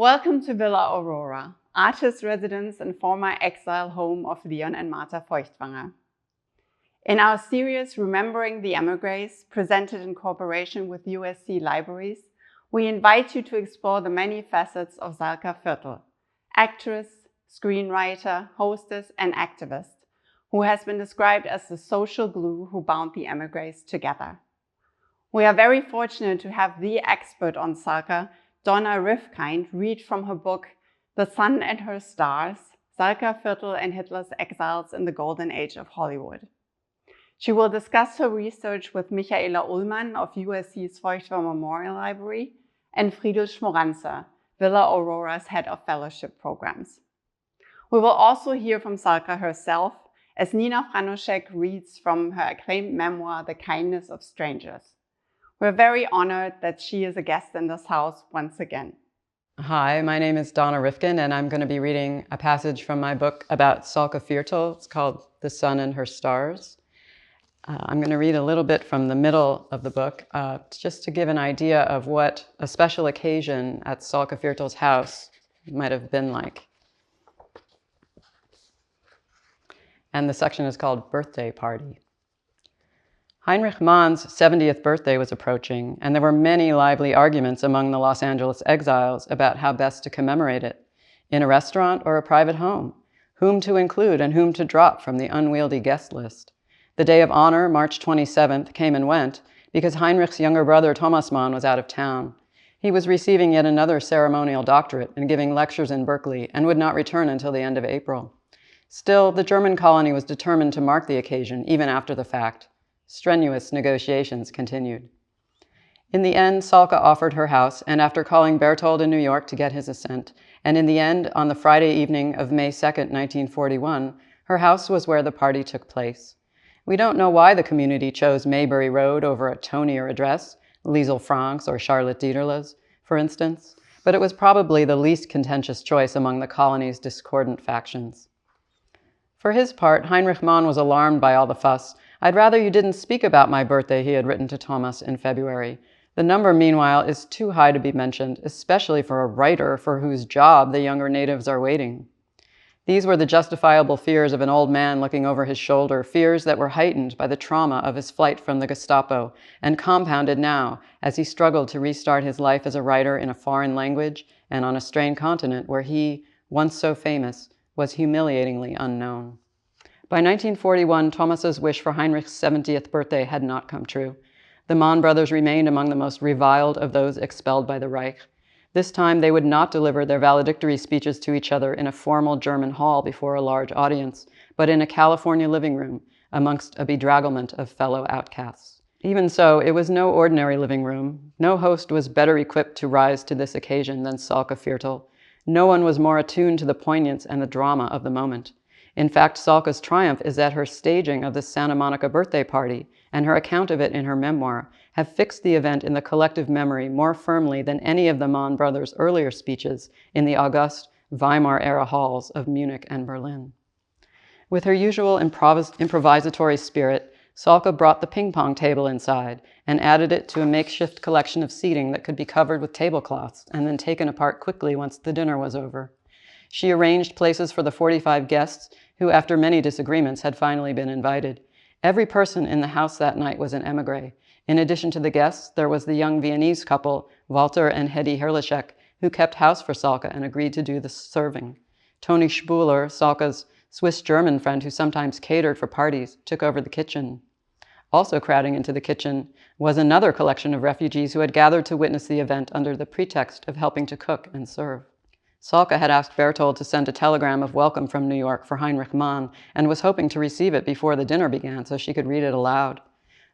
Welcome to Villa Aurora, artist residence and former exile home of Leon and Martha Feuchtwanger. In our series Remembering the Emigres, presented in cooperation with USC Libraries, we invite you to explore the many facets of Salka Viertel, actress, screenwriter, hostess, and activist, who has been described as the social glue who bound the emigres together. We are very fortunate to have the expert on Salka, Donna Rifkind, read from her book, Susan and Don Starr, Salka Viertel and Hitler's Exiles in the Golden Age of Hollywood. She will discuss her research with Michaela Ullmann of USC's Feuchtwanger Memorial Library and Friedel Schmoranzer, Villa Aurora's head of Fellowship Programs. We will also hear from Salka herself as Nina Franoszek reads from her acclaimed memoir, The Kindness of Strangers. We're very honored that she is a guest in this house once again. Hi, my name is Donna Rifkind, and I'm going to be reading a passage from my book about Salka Viertel. It's called The Sun and Her Stars. I'm going to read a little bit from the middle of the book, just to give an idea of what a special occasion at Salka Viertel's house might have been like. And the section is called Birthday Party. Heinrich Mann's 70th birthday was approaching, and there were many lively arguments among the Los Angeles exiles about how best to commemorate it, in a restaurant or a private home, whom to include and whom to drop from the unwieldy guest list. The day of honor, March 27th, came and went because Heinrich's younger brother Thomas Mann was out of town. He was receiving yet another ceremonial doctorate and giving lectures in Berkeley and would not return until the end of April. Still, the German colony was determined to mark the occasion, even after the fact. Strenuous negotiations continued. In the end, Salka offered her house, and after calling Berthold in New York to get his assent, and in the end, on the Friday evening of May 2nd, 1941, her house was where the party took place. We don't know why the community chose Mabery Road over a tonier address, Liesel Franck's or Charlotte Dieterle's, for instance, but it was probably the least contentious choice among the colony's discordant factions. For his part, Heinrich Mann was alarmed by all the fuss. "I'd rather you didn't speak about my birthday," he had written to Thomas in February. The number, meanwhile, is too high to be mentioned, especially for a writer for whose job the younger natives are waiting. These were the justifiable fears of an old man looking over his shoulder, fears that were heightened by the trauma of his flight from the Gestapo, and compounded now as he struggled to restart his life as a writer in a foreign language and on a strange continent where he, once so famous, was humiliatingly unknown. By 1941, Thomas's wish for Heinrich's 70th birthday had not come true. The Mann brothers remained among the most reviled of those expelled by the Reich. This time, they would not deliver their valedictory speeches to each other in a formal German hall before a large audience, but in a California living room amongst a bedragglement of fellow outcasts. Even so, it was no ordinary living room. No host was better equipped to rise to this occasion than Salka Viertel. No one was more attuned to the poignance and the drama of the moment. In fact, Salka's triumph is that her staging of the Santa Monica birthday party and her account of it in her memoir have fixed the event in the collective memory more firmly than any of the Mann brothers' earlier speeches in the august Weimar-era halls of Munich and Berlin. With her usual improvisatory spirit, Salka brought the ping-pong table inside and added it to a makeshift collection of seating that could be covered with tablecloths and then taken apart quickly once the dinner was over. She arranged places for the 45 guests who, after many disagreements, had finally been invited. Every person in the house that night was an émigré. In addition to the guests, there was the young Viennese couple, Walter and Hedy Herlichek, who kept house for Salka and agreed to do the serving. Toni Spuler, Salka's Swiss-German friend who sometimes catered for parties, took over the kitchen. Also crowding into the kitchen was another collection of refugees who had gathered to witness the event under the pretext of helping to cook and serve. Salka had asked Berthold to send a telegram of welcome from New York for Heinrich Mann and was hoping to receive it before the dinner began so she could read it aloud.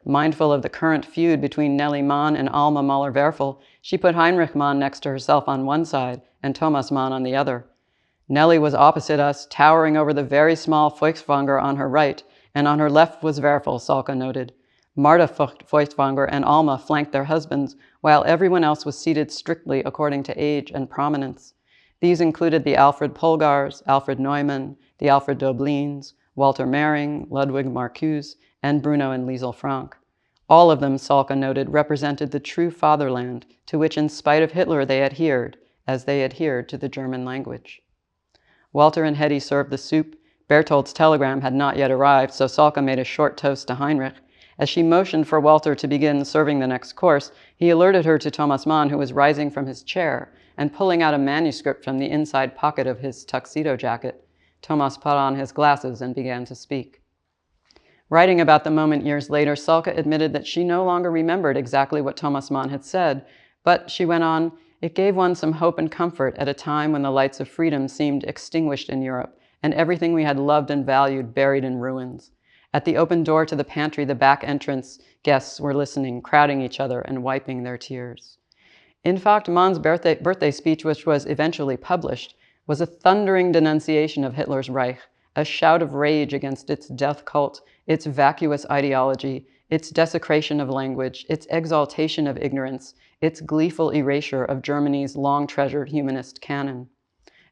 Mindful of the current feud between Nellie Mann and Alma Mahler-Werfel, she put Heinrich Mann next to herself on one side and Thomas Mann on the other. Nellie was opposite us, towering over the very small Feuchtwanger on her right, and on her left was Werfel, Salka noted. Martha Feuchtwanger and Alma flanked their husbands, while everyone else was seated strictly according to age and prominence. These included the Alfred Polgars, Alfred Neumann, the Alfred Doblins, Walter Mehring, Ludwig Marcuse, and Bruno and Liesel Franck. All of them, Salka noted, represented the true fatherland to which, in spite of Hitler, they adhered, as they adhered to the German language. Walter and Hetty served the soup. Berthold's telegram had not yet arrived, so Salka made a short toast to Heinrich. As she motioned for Walter to begin serving the next course, he alerted her to Thomas Mann, who was rising from his chair and pulling out a manuscript from the inside pocket of his tuxedo jacket. Thomas put on his glasses and began to speak. Writing about the moment years later, Salka admitted that she no longer remembered exactly what Thomas Mann had said, but she went on, "It gave one some hope and comfort at a time when the lights of freedom seemed extinguished in Europe, and everything we had loved and valued buried in ruins. At the open door to the pantry, the back entrance guests were listening, crowding each other and wiping their tears." In fact, Mann's birthday speech, which was eventually published, was a thundering denunciation of Hitler's Reich, a shout of rage against its death cult, its vacuous ideology, its desecration of language, its exaltation of ignorance, its gleeful erasure of Germany's long-treasured humanist canon.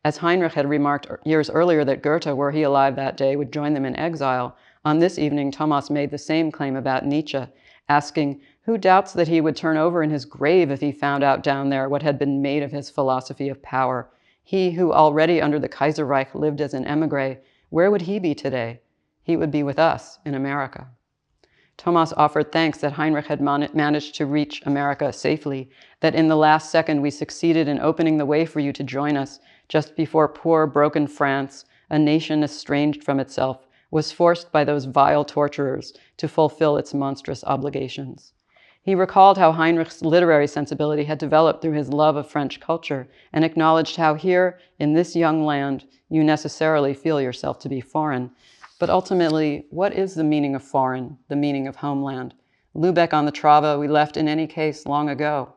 As Heinrich had remarked years earlier that Goethe, were he alive that day, would join them in exile, on this evening Thomas made the same claim about Nietzsche, asking, who doubts that he would turn over in his grave if he found out down there what had been made of his philosophy of power? He who already under the Kaiserreich lived as an émigré, where would he be today? He would be with us in America. Thomas offered thanks that Heinrich had managed to reach America safely, that in the last second we succeeded in opening the way for you to join us just before poor, broken France, a nation estranged from itself, was forced by those vile torturers to fulfill its monstrous obligations. He recalled how Heinrich's literary sensibility had developed through his love of French culture and acknowledged how here, in this young land, you necessarily feel yourself to be foreign. But ultimately, what is the meaning of foreign, the meaning of homeland? Lübeck on the Trave we left in any case long ago.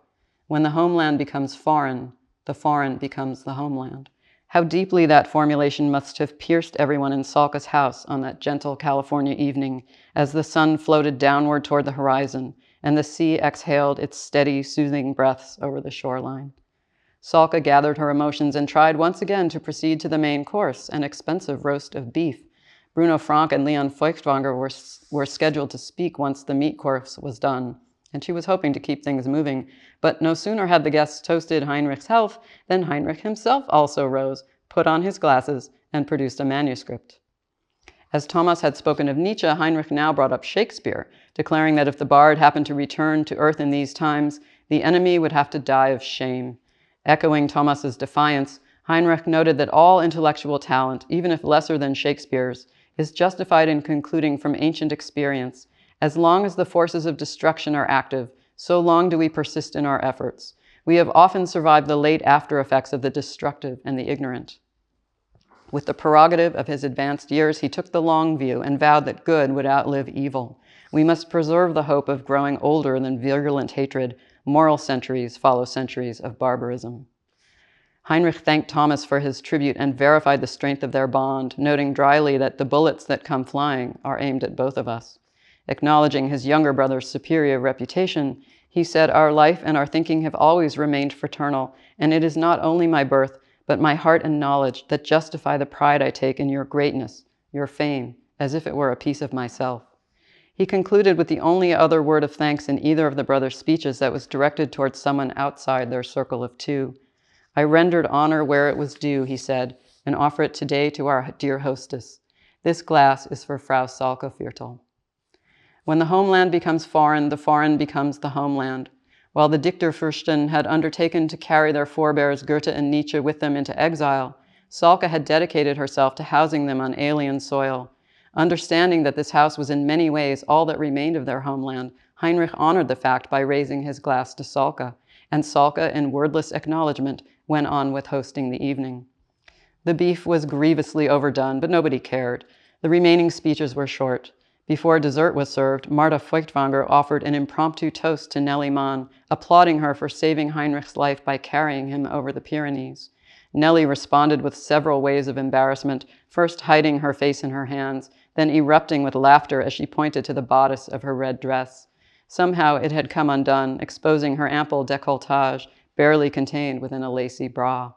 When the homeland becomes foreign, the foreign becomes the homeland. How deeply that formulation must have pierced everyone in Salka's house on that gentle California evening as the sun floated downward toward the horizon and the sea exhaled its steady, soothing breaths over the shoreline. Salka gathered her emotions and tried once again to proceed to the main course, an expensive roast of beef. Bruno Frank and Leon Feuchtwanger were scheduled to speak once the meat course was done, and she was hoping to keep things moving. But no sooner had the guests toasted Heinrich's health than Heinrich himself also rose, put on his glasses, and produced a manuscript. As Thomas had spoken of Nietzsche, Heinrich now brought up Shakespeare, declaring that if the bard happened to return to earth in these times, the enemy would have to die of shame. Echoing Thomas's defiance, Heinrich noted that all intellectual talent, even if lesser than Shakespeare's, is justified in concluding from ancient experience, as long as the forces of destruction are active, so long do we persist in our efforts. We have often survived the late after effects of the destructive and the ignorant. With the prerogative of his advanced years, he took the long view and vowed that good would outlive evil. We must preserve the hope of growing older than virulent hatred. Moral centuries follow centuries of barbarism. Heinrich thanked Thomas for his tribute and verified the strength of their bond, noting dryly that the bullets that come flying are aimed at both of us. Acknowledging his younger brother's superior reputation, he said, "Our life and our thinking have always remained fraternal, and it is not only my birth, but my heart and knowledge that justify the pride I take in your greatness, your fame, as if it were a piece of myself." He concluded with the only other word of thanks in either of the brothers' speeches that was directed towards someone outside their circle of two. "I rendered honor where it was due," he said, "and offer it today to our dear hostess. This glass is for Frau Salka Viertel." When the homeland becomes foreign, the foreign becomes the homeland. While the Dichterfürsten had undertaken to carry their forebears Goethe and Nietzsche with them into exile, Salka had dedicated herself to housing them on alien soil. Understanding that this house was in many ways all that remained of their homeland, Heinrich honored the fact by raising his glass to Salka, and Salka, in wordless acknowledgement, went on with hosting the evening. The beef was grievously overdone, but nobody cared. The remaining speeches were short. Before dessert was served, Martha Feuchtwanger offered an impromptu toast to Nellie Mann, applauding her for saving Heinrich's life by carrying him over the Pyrenees. Nellie responded with several waves of embarrassment, first hiding her face in her hands, then erupting with laughter as she pointed to the bodice of her red dress. Somehow it had come undone, exposing her ample décolletage, barely contained within a lacy bra.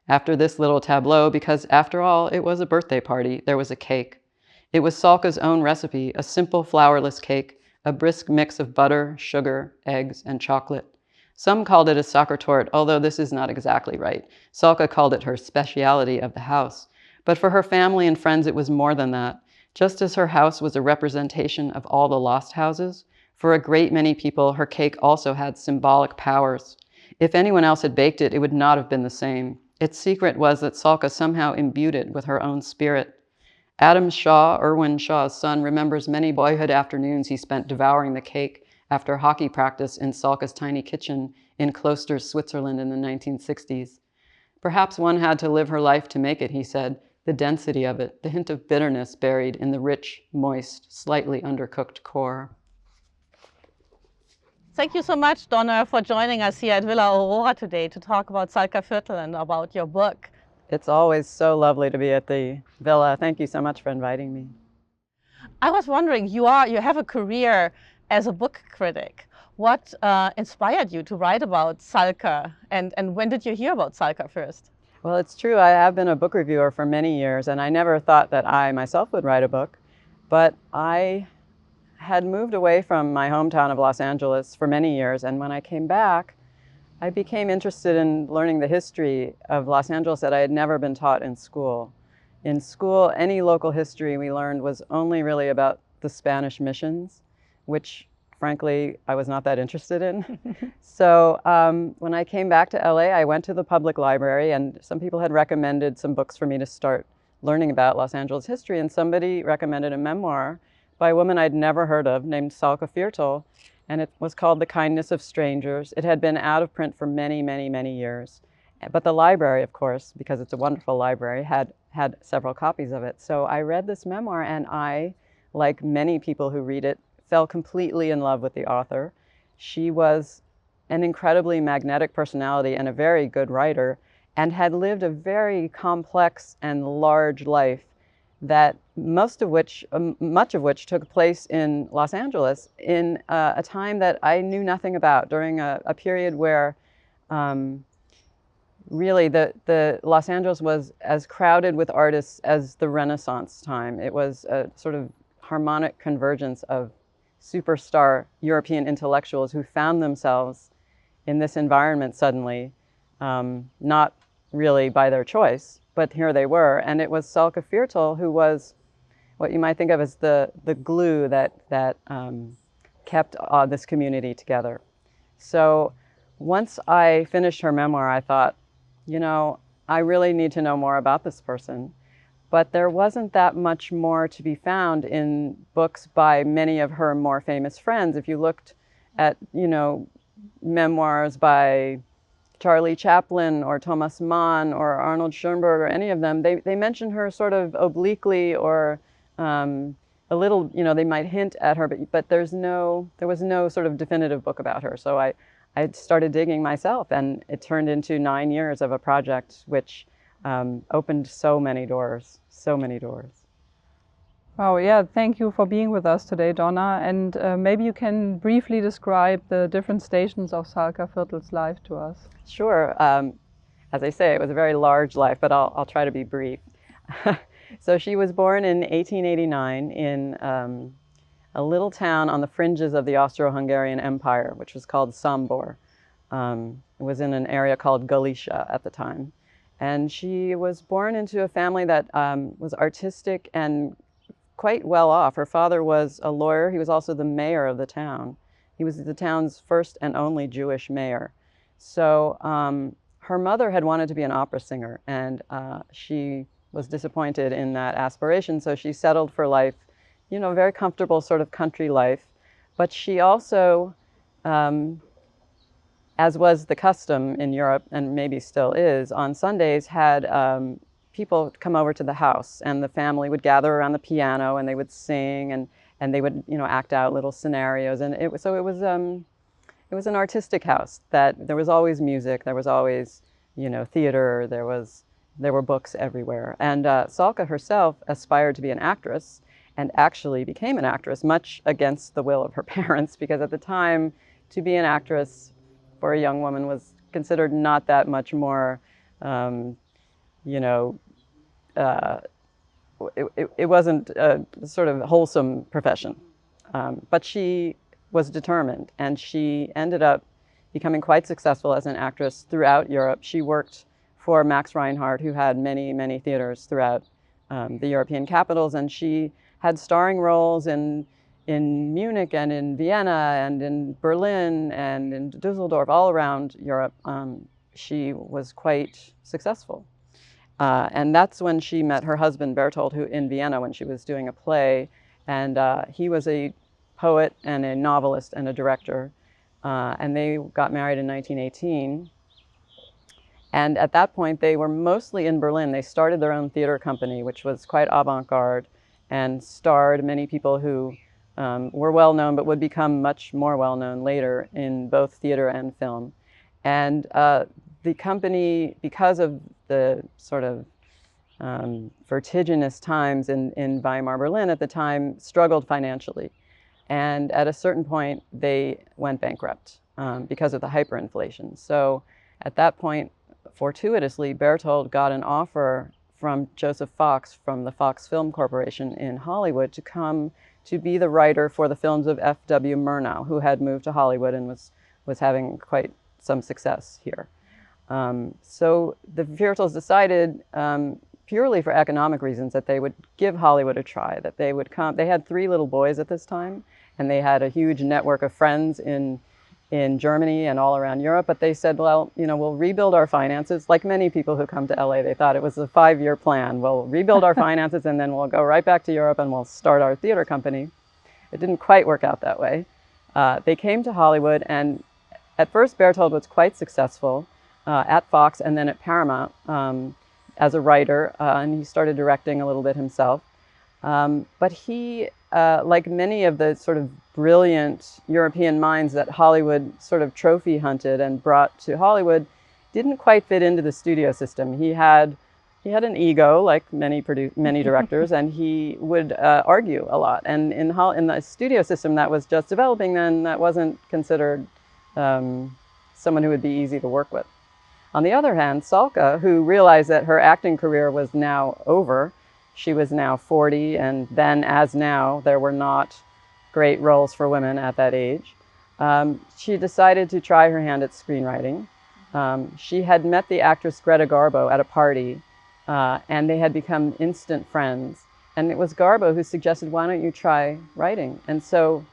After this little tableau, because after all it was a birthday party, there was a cake. It was Salka's own recipe, a simple flourless cake, a brisk mix of butter, sugar, eggs, and chocolate. Some called it a soccer tort, although this is not exactly right. Salka called it her speciality of the house. But for her family and friends, it was more than that. Just as her house was a representation of all the lost houses, for a great many people, her cake also had symbolic powers. If anyone else had baked it, it would not have been the same. Its secret was that Salka somehow imbued it with her own spirit. Adam Shaw, Irwin Shaw's son, remembers many boyhood afternoons he spent devouring the cake after hockey practice in Salka's tiny kitchen in Klosters, Switzerland in the 1960s. Perhaps one had to live her life to make it, he said, the density of it, the hint of bitterness buried in the rich, moist, slightly undercooked core. Thank you so much, Donna, for joining us here at Villa Aurora today to talk about Salka Viertel and about your book. It's always so lovely to be at the Villa. Thank you so much for inviting me. I was wondering, you have a career as a book critic. What inspired you to write about Salka, and when did you hear about Salka first? Well, it's true. I have been a book reviewer for many years, and I never thought that I myself would write a book. But I had moved away from my hometown of Los Angeles for many years, and when I came back, I became interested in learning the history of Los Angeles that I had never been taught in school. In school, any local history we learned was only really about the Spanish missions, which frankly, I was not that interested in. So when I came back to LA, I went to the public library, and some people had recommended some books for me to start learning about Los Angeles history, and somebody recommended a memoir by a woman I'd never heard of named Salka Viertel, and it was called The Kindness of Strangers. It had been out of print for many, many, many years. But the library, of course, because it's a wonderful library, had several copies of it. So I read this memoir, and I, like many people who read it, fell completely in love with the author. She was an incredibly magnetic personality and a very good writer, and had lived a very complex and large life that much of which took place in Los Angeles in a time that I knew nothing about, during a period where really the Los Angeles was as crowded with artists as the Renaissance time. It was a sort of harmonic convergence of superstar European intellectuals who found themselves in this environment suddenly, not really by their choice, but here they were. And it was Salka Viertel who was what you might think of as the glue that kept this community together. So once I finished her memoir, I thought, you know, I really need to know more about this person. But there wasn't that much more to be found in books by many of her more famous friends. If you looked at, you know, memoirs by Charlie Chaplin or Thomas Mann or Arnold Schoenberg or any of them, they mention her sort of obliquely or a little, you know, they might hint at her, but there was no sort of definitive book about her. So I started digging myself, and it turned into 9 years of a project which opened so many doors, so many doors. Wow, yeah, thank you for being with us today, Donna. And maybe you can briefly describe the different stations of Salka Viertel's life to us. Sure. As I say, it was a very large life, but I'll try to be brief. So she was born in 1889 in a little town on the fringes of the Austro-Hungarian Empire, which was called Sombor. It was in an area called Galicia at the time. And she was born into a family that was artistic and quite well off. Her father was a lawyer. He was also the mayor of the town. He was the town's first and only Jewish mayor. So her mother had wanted to be an opera singer, and she was disappointed in that aspiration. So she settled for life, you know, very comfortable sort of country life. But she also, as was the custom in Europe, and maybe still is, on Sundays had people come over to the house, and the family would gather around the piano, and they would sing, and they would, you know, act out little scenarios. And it was an artistic house, that there was always music, there was always, you know, theater, there were books everywhere. And Salka herself aspired to be an actress, and actually became an actress, much against the will of her parents, because at the time, to be an actress for a young woman was considered not that much more, you know, it wasn't a sort of wholesome profession. But she was determined, and she ended up becoming quite successful as an actress throughout Europe. She worked for Max Reinhardt, who had many, many theaters throughout the European capitals, and she had starring roles in Munich and in Vienna and in Berlin and in Dusseldorf, all around Europe. She was quite successful. And that's when she met her husband, Bertold, who in Vienna when she was doing a play. And he was a poet and a novelist and a director. And they got married in 1918. And at that point, they were mostly in Berlin. They started their own theater company, which was quite avant-garde and starred many people who were well-known, but would become much more well-known later in both theater and film. And the company, because of the sort of vertiginous times in Weimar, Berlin at the time, struggled financially. And at a certain point, they went bankrupt because of the hyperinflation. So at that point, fortuitously, Bertold got an offer from Joseph Fox from the Fox Film Corporation in Hollywood to come to be the writer for the films of F.W. Murnau, who had moved to Hollywood and was having quite some success here. So the Viertels decided, purely for economic reasons, that they would give Hollywood a try, that they would come. They had 3 little boys at this time, and they had a huge network of friends in Germany and all around Europe, but they said, well, you know, we'll rebuild our finances. Like many people who come to LA, they thought it was a 5-year plan. We'll rebuild our finances and then we'll go right back to Europe and we'll start our theater company. It didn't quite work out that way. They came to Hollywood, and at first Bertold was quite successful at Fox and then at Paramount as a writer, and he started directing a little bit himself. But he, like many of the sort of brilliant European minds that Hollywood sort of trophy hunted and brought to Hollywood, didn't quite fit into the studio system. He had an ego, like many directors, and he would argue a lot. And in the studio system that was just developing then, that wasn't considered someone who would be easy to work with. On the other hand, Salka, who realized that her acting career was now over, she was now 40, and then as now, there were not great roles for women at that age. She decided to try her hand at screenwriting. She had met the actress Greta Garbo at a party, and they had become instant friends. And it was Garbo who suggested, why don't you try writing? And so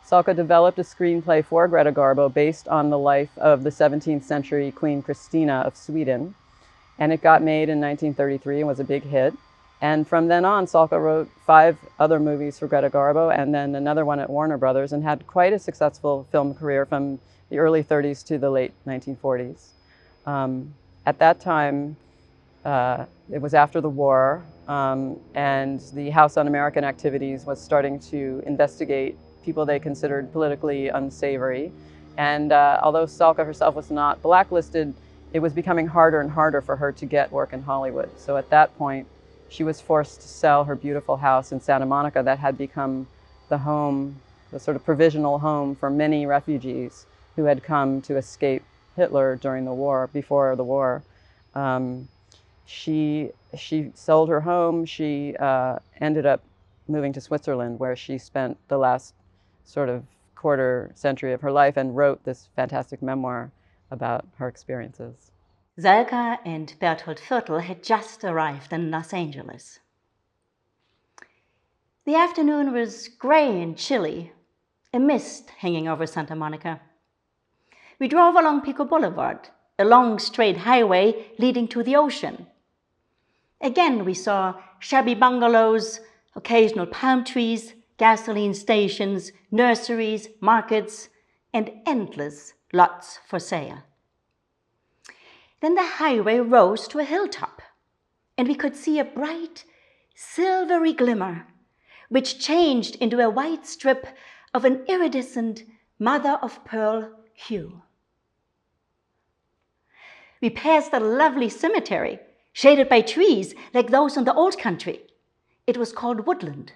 Salka developed a screenplay for Greta Garbo based on the life of the 17th century Queen Christina of Sweden. And it got made in 1933 and was a big hit. And from then on, Salka wrote 5 other movies for Greta Garbo and then another one at Warner Brothers, and had quite a successful film career from the early 30s to the late 1940s. At that time, it was after the war, and the House Un-American Activities was starting to investigate people they considered politically unsavory. And although Salka herself was not blacklisted, it was becoming harder and harder for her to get work in Hollywood. So at that point, she was forced to sell her beautiful house in Santa Monica that had become the home, the sort of provisional home for many refugees who had come to escape Hitler during the war, before the war. She sold her home. She ended up moving to Switzerland, where she spent the last sort of quarter century of her life and wrote this fantastic memoir about her experiences. Salka and Bertold Viertel had just arrived in Los Angeles. The afternoon was gray and chilly, a mist hanging over Santa Monica. We drove along Pico Boulevard, a long straight highway leading to the ocean. Again, we saw shabby bungalows, occasional palm trees, gasoline stations, nurseries, markets, and endless lots for sale. Then the highway rose to a hilltop, and we could see a bright, silvery glimmer, which changed into a white strip of an iridescent mother-of-pearl hue. We passed a lovely cemetery, shaded by trees like those in the old country. It was called Woodland.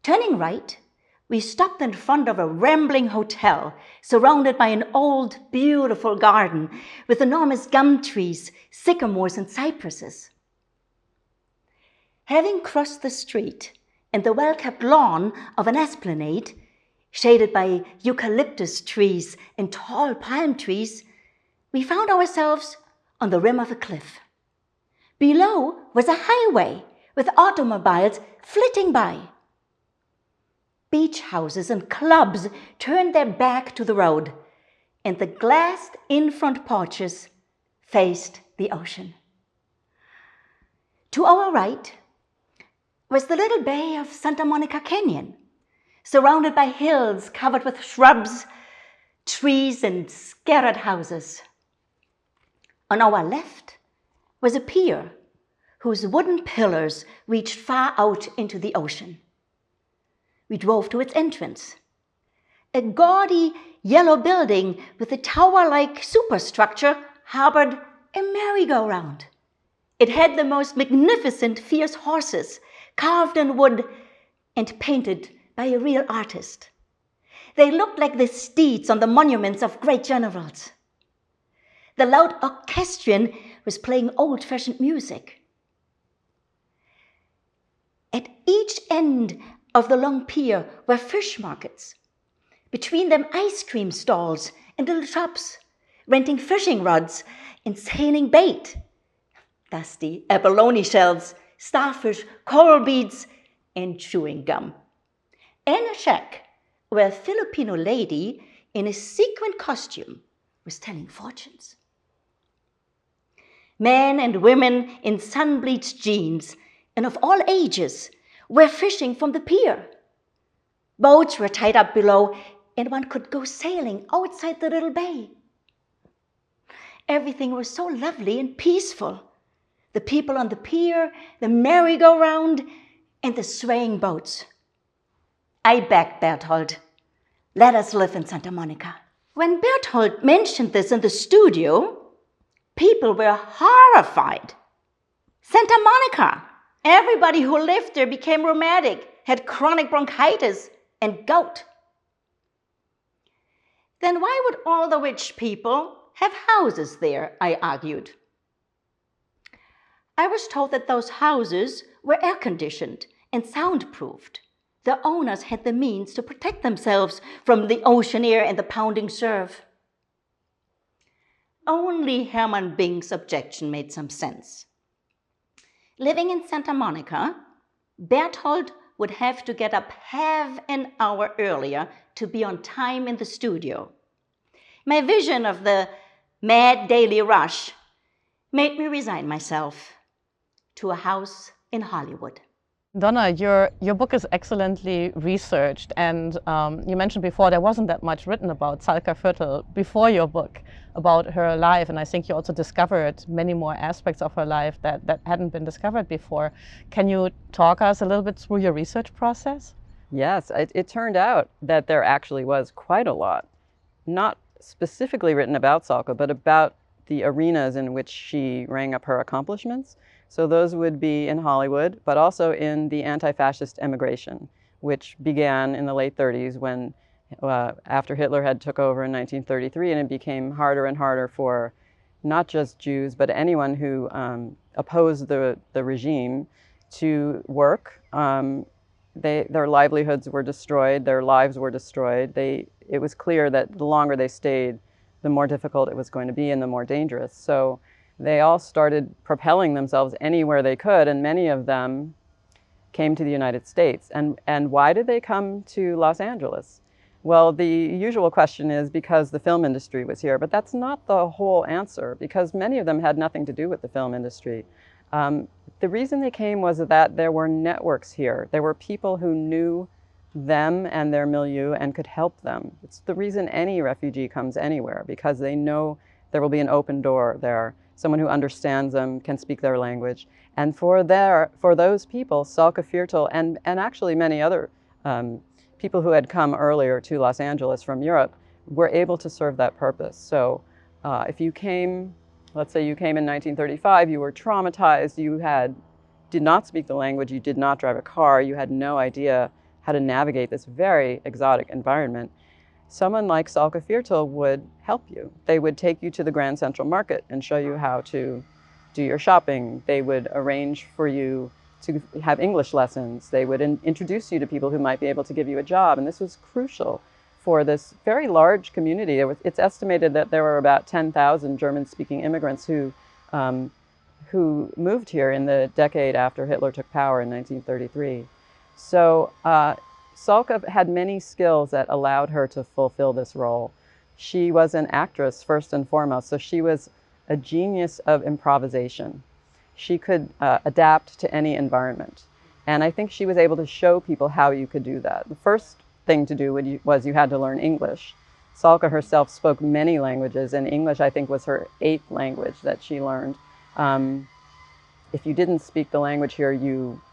Turning right, we stopped in front of a rambling hotel surrounded by an old, beautiful garden with enormous gum trees, sycamores, and cypresses. Having crossed the street and the well-kept lawn of an esplanade, Shaded by eucalyptus trees and tall palm trees, we found ourselves on the rim of a cliff. Below was a highway with automobiles flitting by. Beach houses and clubs turned their back to the road, and the glassed in-front porches faced the ocean. To our right was the little bay of Santa Monica Canyon, surrounded by hills covered with shrubs, trees, and scattered houses. On our left was a pier whose wooden pillars reached far out into the ocean. We drove to its entrance, a gaudy yellow building with a tower-like superstructure harbored a merry-go-round. It had the most magnificent fierce horses, carved in wood and painted by a real artist. They looked like the steeds on the monuments of great generals. The loud orchestrion was playing old-fashioned music. At each end of the long pier were fish markets. Between them, ice cream stalls and little shops, renting fishing rods and sailing bait, dusty abalone shells, starfish, coral beads, and chewing gum. And a shack where a Filipino lady in a sequin costume was telling fortunes. Men and women in sun-bleached jeans and of all ages were fishing from the pier. Boats were tied up below, and one could go sailing outside the little bay. Everything was so lovely and peaceful. The people on the pier, the merry-go-round, and the swaying boats. I begged Berthold, let us live in Santa Monica. When Berthold mentioned this in the studio, people were horrified. Santa Monica! Everybody who lived there became rheumatic, had chronic bronchitis and gout. Then why would all the rich people have houses there, I argued. I was told that those houses were air-conditioned and soundproofed. The owners had the means to protect themselves from the ocean air and the pounding surf. Only Hermann Bink's objection made some sense. Living in Santa Monica, Berthold would have to get up half an hour earlier to be on time in the studio. My vision of the mad daily rush made me resign myself to a house in Hollywood. Donna, your book is excellently researched, and you mentioned before there wasn't that much written about Salka Viertel before your book, about her life, and I think you also discovered many more aspects of her life that hadn't been discovered before. Can you talk us a little bit through your research process? Yes, it turned out that there actually was quite a lot, not specifically written about Salka, but about the arenas in which she rang up her accomplishments. So those would be in Hollywood, but also in the anti-fascist emigration, which began in the late 30s when, after Hitler had took over in 1933, and it became harder and harder for not just Jews, but anyone who opposed the regime to work. Their livelihoods were destroyed, their lives were destroyed. It was clear that the longer they stayed, the more difficult it was going to be and the more dangerous. So they all started propelling themselves anywhere they could, and many of them came to the United States. And why did they come to Los Angeles? Well, the usual question is because the film industry was here, but that's not the whole answer, because many of them had nothing to do with the film industry. The reason they came was that there were networks here. There were people who knew them and their milieu and could help them. It's the reason any refugee comes anywhere, because they know there will be an open door there. Someone who understands them, can speak their language. And for those people, Salka Viertel and actually many other people who had come earlier to Los Angeles from Europe were able to serve that purpose. So if you came, let's say you came in 1935, you were traumatized, you did not speak the language, you did not drive a car, you had no idea how to navigate this very exotic environment. Someone like Salka Viertel would help you. They would take you to the Grand Central Market and show you how to do your shopping. They would arrange for you to have English lessons. They would introduce you to people who might be able to give you a job. And this was crucial for this very large community. It's estimated that there were about 10,000 German-speaking immigrants who moved here in the decade after Hitler took power in 1933. So Salka had many skills that allowed her to fulfill this role. She was an actress first and foremost, so she was a genius of improvisation. She could adapt to any environment. And I think she was able to show people how you could do that. The first thing to do was you had to learn English. Salka herself spoke many languages, and English, I think, was her 8th language that she learned. If you didn't speak the language here,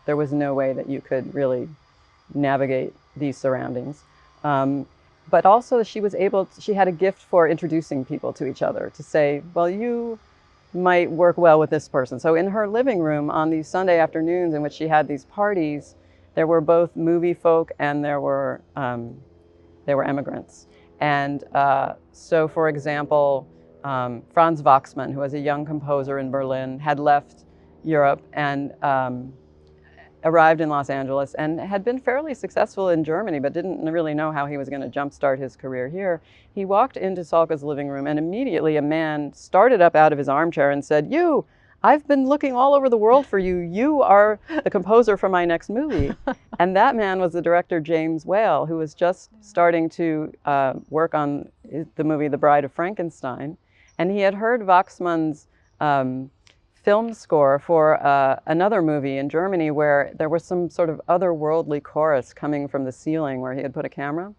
there was no way that you could really navigate these surroundings. But also she had a gift for introducing people to each other, to say, well, you might work well with this person. So in her living room on these Sunday afternoons in which she had these parties, there were both movie folk and there were immigrants. And so, for example, Franz Waxman, who was a young composer in Berlin, had left Europe and arrived in Los Angeles and had been fairly successful in Germany, but didn't really know how he was going to jumpstart his career here. He walked into Salka's living room and immediately a man started up out of his armchair and said, I've been looking all over the world for you. You are the composer for my next movie. And that man was the director James Whale, who was just starting to work on the movie The Bride of Frankenstein. And he had heard Waxman's film score for another movie in Germany where there was some sort of otherworldly chorus coming from the ceiling where he had put a camera.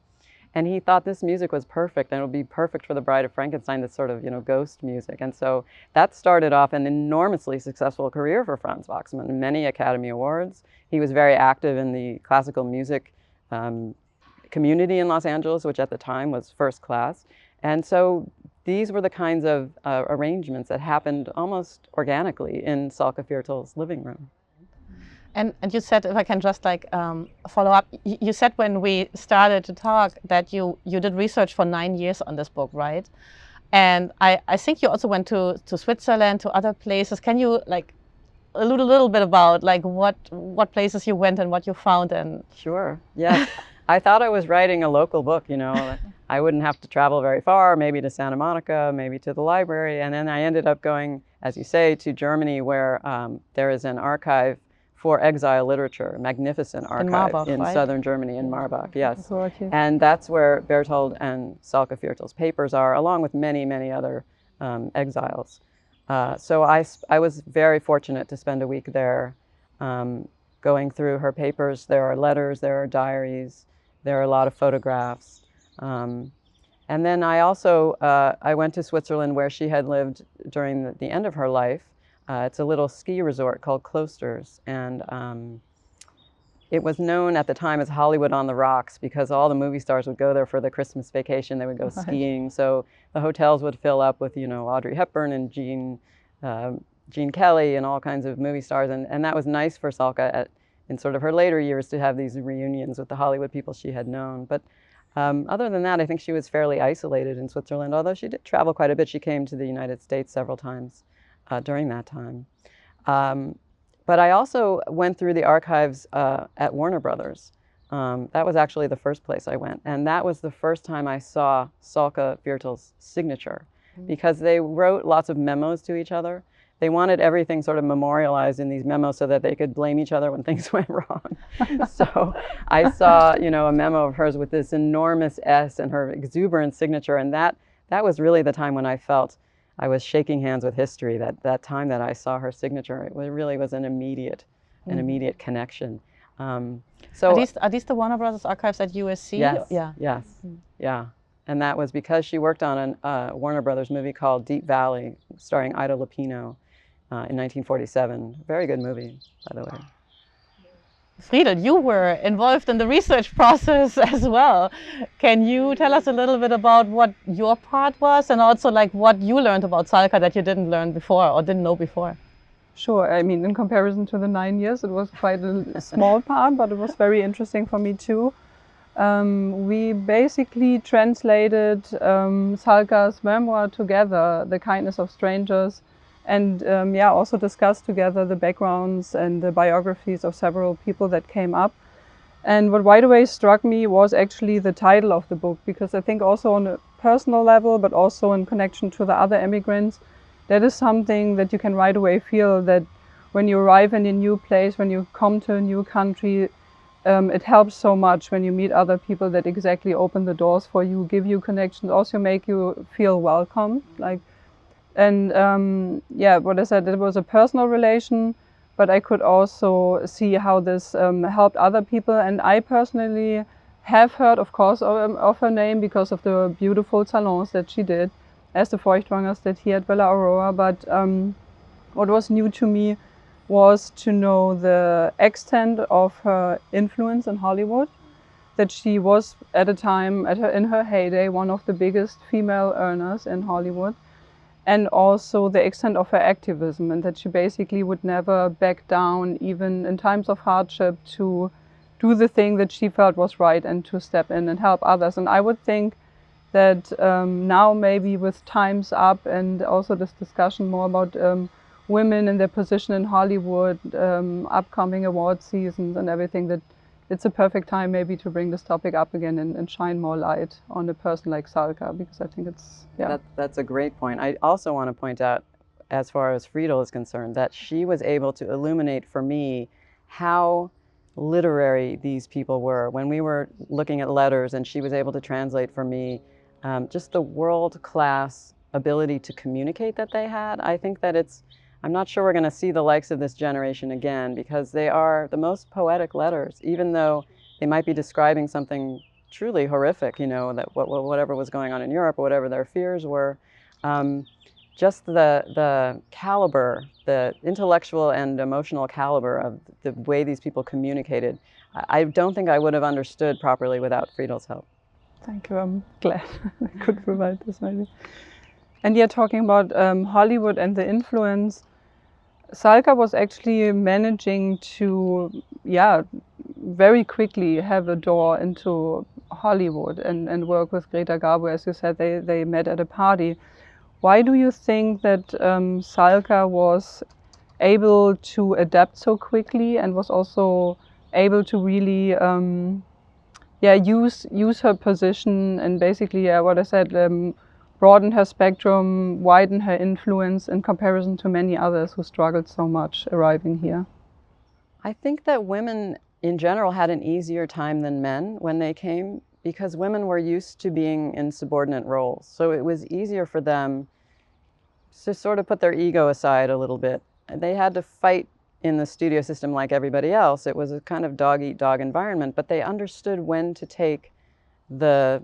And he thought this music was perfect and it would be perfect for The Bride of Frankenstein, this sort of, ghost music. And so that started off an enormously successful career for Franz Waxman, many Academy Awards. He was very active in the classical music community in Los Angeles, which at the time was first class. And so these were the kinds of arrangements that happened almost organically in Salka Viertel's living room. And you said, if I can just follow up, you said when we started to talk that you did research for 9 years on this book, right? And I think you also went to Switzerland, to other places. Can you allude a little bit about what places you went and what you found? And Sure, yeah. I thought I was writing a local book, I wouldn't have to travel very far, maybe to Santa Monica, maybe to the library. And then I ended up going, as you say, to Germany where there is an archive for Exile literature, a magnificent archive in Marbach, right? southern Germany, in Marbach, yes. And that's where Berthold and Salka Viertel's papers are, along with many, many other exiles. So I was very fortunate to spend a week there going through her papers. There are letters, there are diaries, there are a lot of photographs. And then I also, I went to Switzerland where she had lived during the end of her life. It's a little ski resort called Klosters, and it was known at the time as Hollywood on the Rocks because all the movie stars would go there for the Christmas vacation. They would go skiing, so the hotels would fill up with, Audrey Hepburn and Gene Kelly and all kinds of movie stars, and that was nice for Salka in sort of her later years to have these reunions with the Hollywood people she had known. But other than that, I think she was fairly isolated in Switzerland, although she did travel quite a bit. She came to the United States several times during that time. But I also went through the archives at Warner Brothers. That was actually the first place I went. And that was the first time I saw Salka Viertel's signature, because they wrote lots of memos to each other. They wanted everything sort of memorialized in these memos so that they could blame each other when things went wrong. So I saw, a memo of hers with this enormous S and her exuberant signature. And that was really the time when I felt I was shaking hands with history. That time that I saw her signature, it really was an immediate connection. So are these the Warner Brothers archives at USC? Yes. Yeah. Yes. Yeah. And that was because she worked on a Warner Brothers movie called Deep Valley, starring Ida Lupino in 1947. Very good movie, by the way. Friedel, you were involved in the research process as well. Can you tell us a little bit about what your part was and also what you learned about Salka that you didn't learn before or didn't know before? Sure. I mean, in comparison to the 9 years, it was quite a small part, but it was very interesting for me too. We basically translated Salka's memoir together, The Kindness of Strangers, and yeah, also discussed together the backgrounds and the biographies of several people that came up. And what right away struck me was actually the title of the book, because I think also on a personal level, but also in connection to the other immigrants, that is something that you can right away feel, that when you arrive in a new place, when you come to a new country, it helps so much when you meet other people that exactly open the doors for you, give you connections, also make you feel welcome. Yeah, what I said, it was a personal relation, but I could also see how this helped other people. And I personally have heard, of course, of her name because of the beautiful salons that she did as the Feuchtwangers did here at Villa Aurora. But what was new to me was to know the extent of her influence in Hollywood, that she was at a time, in her heyday, one of the biggest female earners in Hollywood, and also the extent of her activism, and that she basically would never back down, even in times of hardship, to do the thing that she felt was right and to step in and help others. And I would think that now, maybe with Time's Up and also this discussion more about women and their position in Hollywood, upcoming award seasons and everything, that it's a perfect time maybe to bring this topic up again and shine more light on a person like Salka, because I think it's, yeah. That's a great point. I also want to point out, as far as Friedel is concerned, that she was able to illuminate for me how literary these people were. When we were looking at letters and she was able to translate for me just the world-class ability to communicate that they had. I think that I'm not sure we're going to see the likes of this generation again, because they are the most poetic letters, even though they might be describing something truly horrific, you know, that whatever was going on in Europe, or whatever their fears were. Just the caliber, the intellectual and emotional caliber of the way these people communicated, I don't think I would have understood properly without Friedel's help. Thank you. I'm glad I could provide this maybe. And yeah, talking about Hollywood and the influence, Salka was actually managing to, yeah, very quickly have a door into Hollywood and work with Greta Garbo. As you said, they met at a party. Why do you think that Salka was able to adapt so quickly and was also able to really use her position and basically, what I said, broaden her spectrum, widen her influence in comparison to many others who struggled so much arriving here? I think that women in general had an easier time than men when they came, because women were used to being in subordinate roles. So it was easier for them to sort of put their ego aside a little bit. They had to fight in the studio system like everybody else. It was a kind of dog-eat-dog environment, but they understood when to take the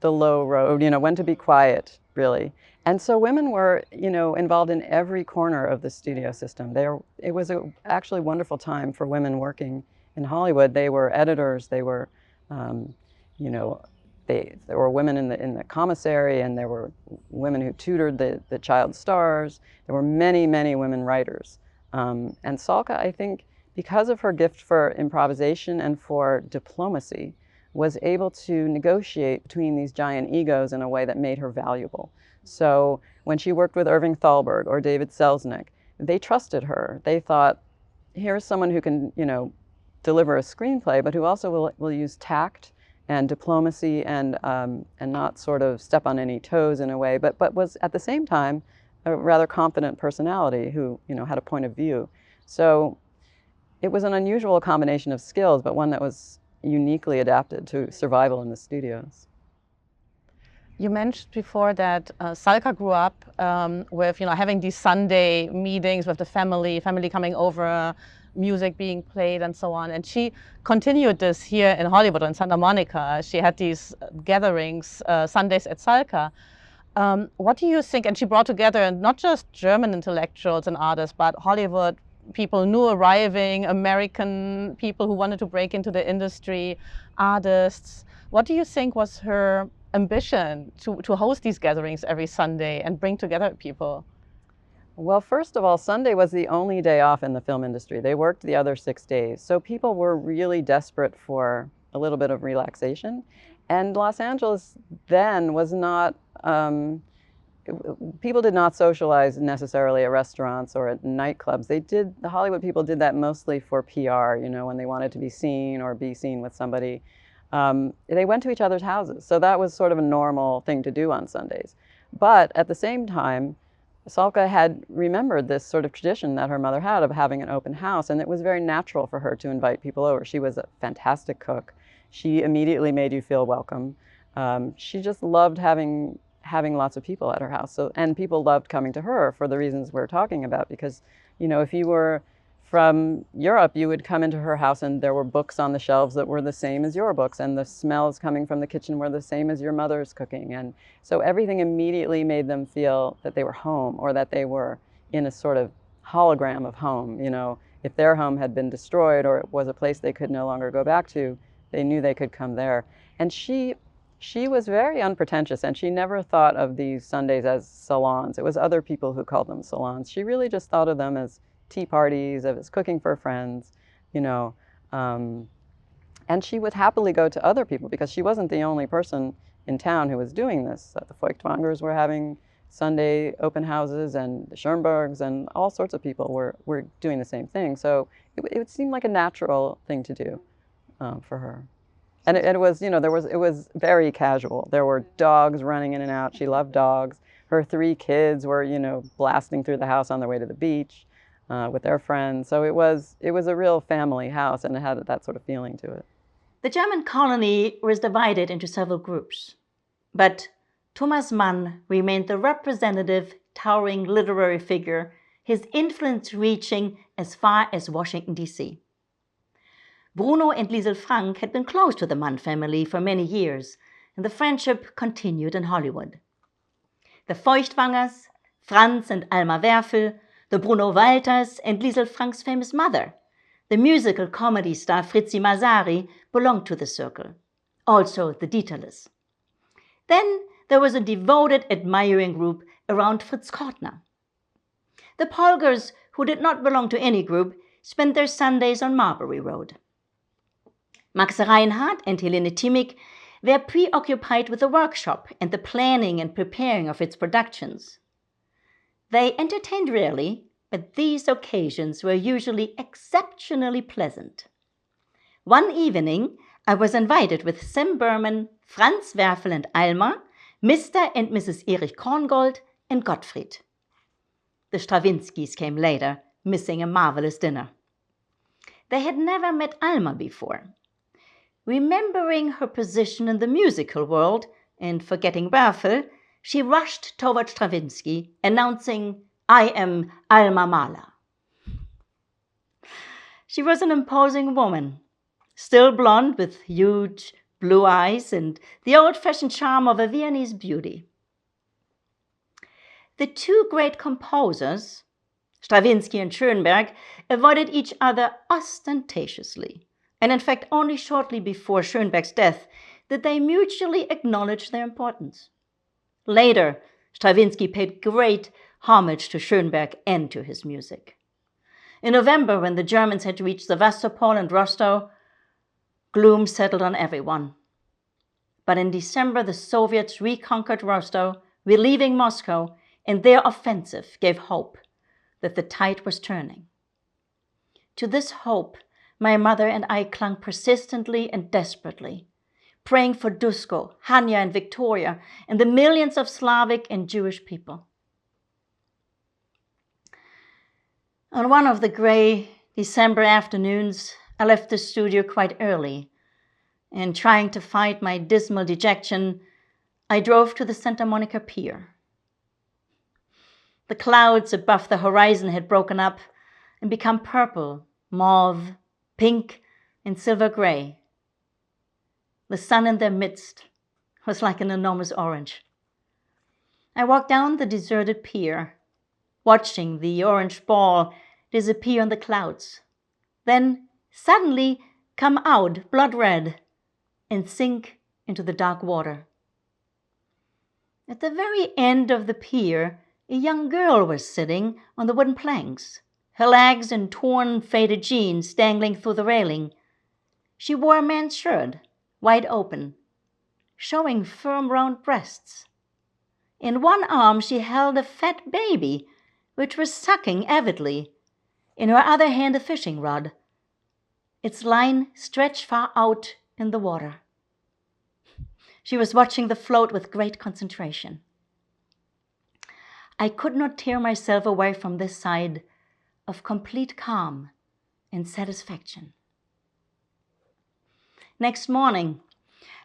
low road, you know, when to be quiet, really. And so women were, you know, involved in every corner of the studio system. It was actually wonderful time for women working in Hollywood. They were editors, they were, you know, there were women in the commissary, and there were women who tutored the child stars. There were many, many women writers. And Salka, I think, because of her gift for improvisation and for diplomacy, was able to negotiate between these giant egos in a way that made her valuable. So when she worked with Irving Thalberg or David Selznick, they trusted her. They thought, here's someone who can, you know, deliver a screenplay, but who also will use tact and diplomacy and not sort of step on any toes in a way, but was at the same time a rather confident personality who, you know, had a point of view. So it was an unusual combination of skills, but one that was uniquely adapted to survival in the studios. You mentioned before that Salka grew up with, you know, having these Sunday meetings with the family coming over, music being played and so on. And she continued this here in Hollywood or in Santa Monica. She had these gatherings, Sundays at Salka. What do you think? And she brought together not just German intellectuals and artists, but Hollywood people, new arriving American people who wanted to break into the industry, artists. What do you think was her ambition to host these gatherings every Sunday and bring together people? Well, first of all, Sunday was the only day off in the film industry. They worked the other 6 days. So people were really desperate for a little bit of relaxation. And Los Angeles then was not people did not socialize necessarily at restaurants or at nightclubs. The Hollywood people did that mostly for PR, you know, when they wanted to be seen or be seen with somebody. They went to each other's houses. So that was sort of a normal thing to do on Sundays. But at the same time, Salka had remembered this sort of tradition that her mother had of having an open house, and it was very natural for her to invite people over. She was a fantastic cook. She immediately made you feel welcome. She just loved having lots of people at her house. So, and people loved coming to her for the reasons we're talking about, because, you know, if you were from Europe, you would come into her house and there were books on the shelves that were the same as your books, and the smells coming from the kitchen were the same as your mother's cooking. And so everything immediately made them feel that they were home, or that they were in a sort of hologram of home. You know, if their home had been destroyed or it was a place they could no longer go back to, they knew they could come there. And she was very unpretentious, and she never thought of these Sundays as salons. It was other people who called them salons. She really just thought of them as tea parties, as cooking for friends, you know. And she would happily go to other people, because she wasn't the only person in town who was doing this. The Feuchtwangers were having Sunday open houses, and the Schoenbergs and all sorts of people were doing the same thing. So it seemed like a natural thing to do for her. And it was, you know, it was very casual. There were dogs running in and out. She loved dogs. Her 3 kids were, you know, blasting through the house on their way to the beach with their friends. So it was a real family house, and it had that sort of feeling to it. The German colony was divided into several groups, but Thomas Mann remained the representative, towering literary figure, his influence reaching as far as Washington, D.C. Bruno and Liesel Frank had been close to the Mann family for many years, and the friendship continued in Hollywood. The Feuchtwangers, Franz and Alma Werfel, the Bruno Walters and Liesel Frank's famous mother, the musical comedy star Fritzi Masari, belonged to the circle, also the Dieterles. Then there was a devoted, admiring group around Fritz Kortner. The Polgers, who did not belong to any group, spent their Sundays on Mabery Road. Max Reinhardt and Helene Timmick were preoccupied with the workshop and the planning and preparing of its productions. They entertained rarely, but these occasions were usually exceptionally pleasant. One evening, I was invited with Sam Berman, Franz Werfel and Alma, Mr. and Mrs. Erich Korngold, and Gottfried. The Strawinskys came later, missing a marvelous dinner. They had never met Alma before. Remembering her position in the musical world and forgetting Werfel, she rushed toward Stravinsky, announcing, "I am Alma Mahler." She was an imposing woman, still blonde with huge blue eyes and the old-fashioned charm of a Viennese beauty. The 2 great composers, Stravinsky and Schönberg, avoided each other ostentatiously, and in fact only shortly before Schönberg's death did they mutually acknowledge their importance. Later, Stravinsky paid great homage to Schönberg and to his music. In November, when the Germans had reached Sevastopol and Rostov, gloom settled on everyone. But in December, the Soviets reconquered Rostov, relieving Moscow, and their offensive gave hope that the tide was turning. To this hope, my mother and I clung persistently and desperately, praying for Dusko, Hanya, and Victoria, and the millions of Slavic and Jewish people. On one of the gray December afternoons, I left the studio quite early, and trying to fight my dismal dejection, I drove to the Santa Monica Pier. The clouds above the horizon had broken up and become purple, mauve, pink, and silver gray. The sun in their midst was like an enormous orange. I walked down the deserted pier, watching the orange ball disappear in the clouds, then suddenly come out blood red and sink into the dark water. At the very end of the pier, a young girl was sitting on the wooden planks, her legs in torn, faded jeans dangling through the railing. She wore a man's shirt, wide open, showing firm round breasts. In one arm she held a fat baby, which was sucking avidly. In her other hand a fishing rod. Its line stretched far out in the water. She was watching the float with great concentration. I could not tear myself away from this side of complete calm and satisfaction. Next morning,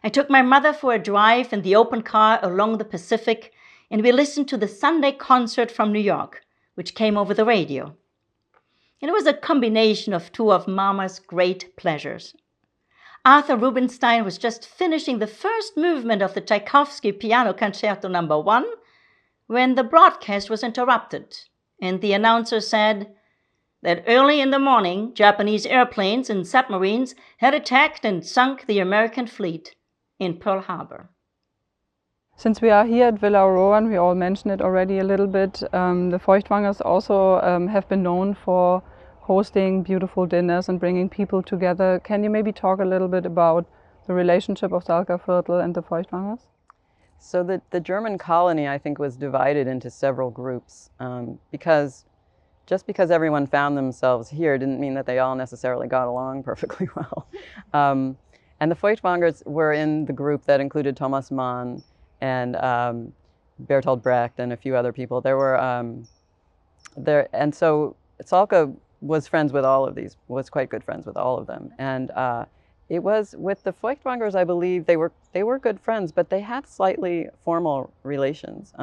I took my mother for a drive in the open car along the Pacific, and we listened to the Sunday concert from New York, which came over the radio. It was a combination of two of Mama's great pleasures. Arthur Rubinstein was just finishing the first movement of the Tchaikovsky Piano Concerto No. 1 when the broadcast was interrupted, and the announcer said that early in the morning, Japanese airplanes and submarines had attacked and sunk the American fleet in Pearl Harbor. Since we are here at Villa Aurora, and we all mentioned it already a little bit, the Feuchtwangers also have been known for hosting beautiful dinners and bringing people together. Can you maybe talk a little bit about the relationship of Salka Viertel and the Feuchtwangers? So the German colony, I think, was divided into several groups because everyone found themselves here didn't mean that they all necessarily got along perfectly well. And the Feuchtwangers were in the group that included Thomas Mann and Bertolt Brecht and a few other people. There were and so Salka was friends with all of these, was quite good friends with all of them. And it was with the Feuchtwangers, I believe, they were good friends, but they had slightly formal relations.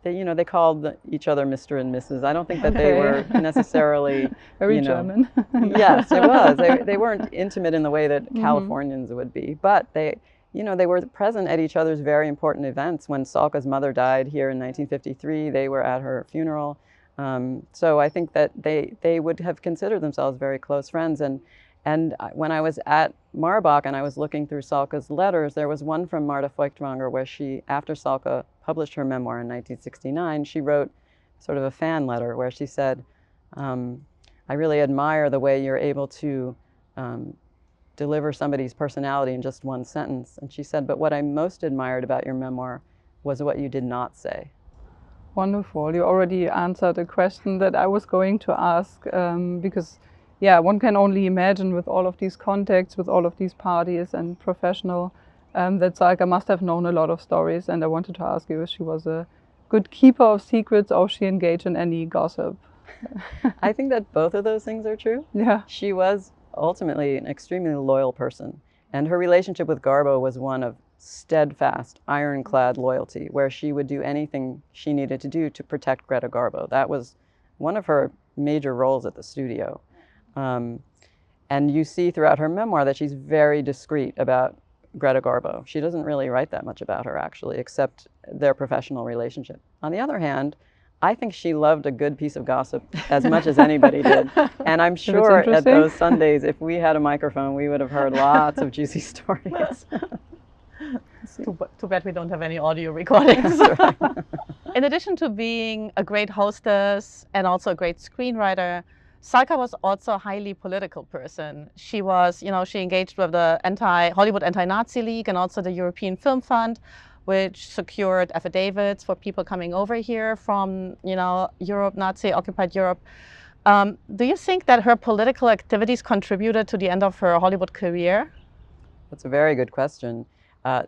They called each other Mr. and Mrs. I don't think that they were necessarily very German. Yes, it was. They weren't intimate in the way that Californians would be, but they were present at each other's very important events. When Salka's mother died here in 1953, they were at her funeral. So I think that they would have considered themselves very close friends. And when I was at Marbach and I was looking through Salka's letters, there was one from Martha Feuchtwanger where she, after Salka published her memoir in 1969, she wrote sort of a fan letter where she said, I really admire the way you're able to deliver somebody's personality in just one sentence. And she said, but what I most admired about your memoir was what you did not say. Wonderful. You already answered a question that I was going to ask because yeah, one can only imagine with all of these contacts, with all of these parties and professional, that Salka must have known a lot of stories. And I wanted to ask you if she was a good keeper of secrets or if she engaged in any gossip. I think that both of those things are true. Yeah. She was ultimately an extremely loyal person. And her relationship with Garbo was one of steadfast, ironclad loyalty, where she would do anything she needed to do to protect Greta Garbo. That was one of her major roles at the studio. And you see throughout her memoir that she's very discreet about Greta Garbo. She doesn't really write that much about her, actually, except their professional relationship. On the other hand, I think she loved a good piece of gossip as much as anybody did. And I'm sure at those Sundays, if we had a microphone, we would have heard lots of juicy stories. Too bad we don't have any audio recordings. In addition to being a great hostess and also a great screenwriter, Salka was also a highly political person. She was, she engaged with the Hollywood Anti-Nazi League and also the European Film Fund, which secured affidavits for people coming over here from, Europe, Nazi-occupied Europe. Do you think that her political activities contributed to the end of her Hollywood career? That's a very good question.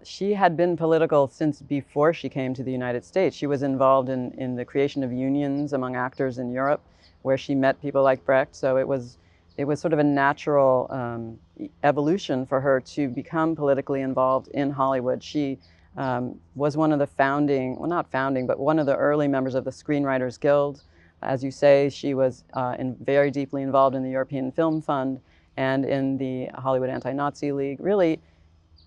She had been political since before she came to the United States. She was involved in the creation of unions among actors in Europe, where she met people like Brecht. So it was sort of a natural evolution for her to become politically involved in Hollywood. She was one of the but one of the early members of the Screenwriters Guild. As you say, she was very deeply involved in the European Film Fund and in the Hollywood Anti-Nazi League. Really,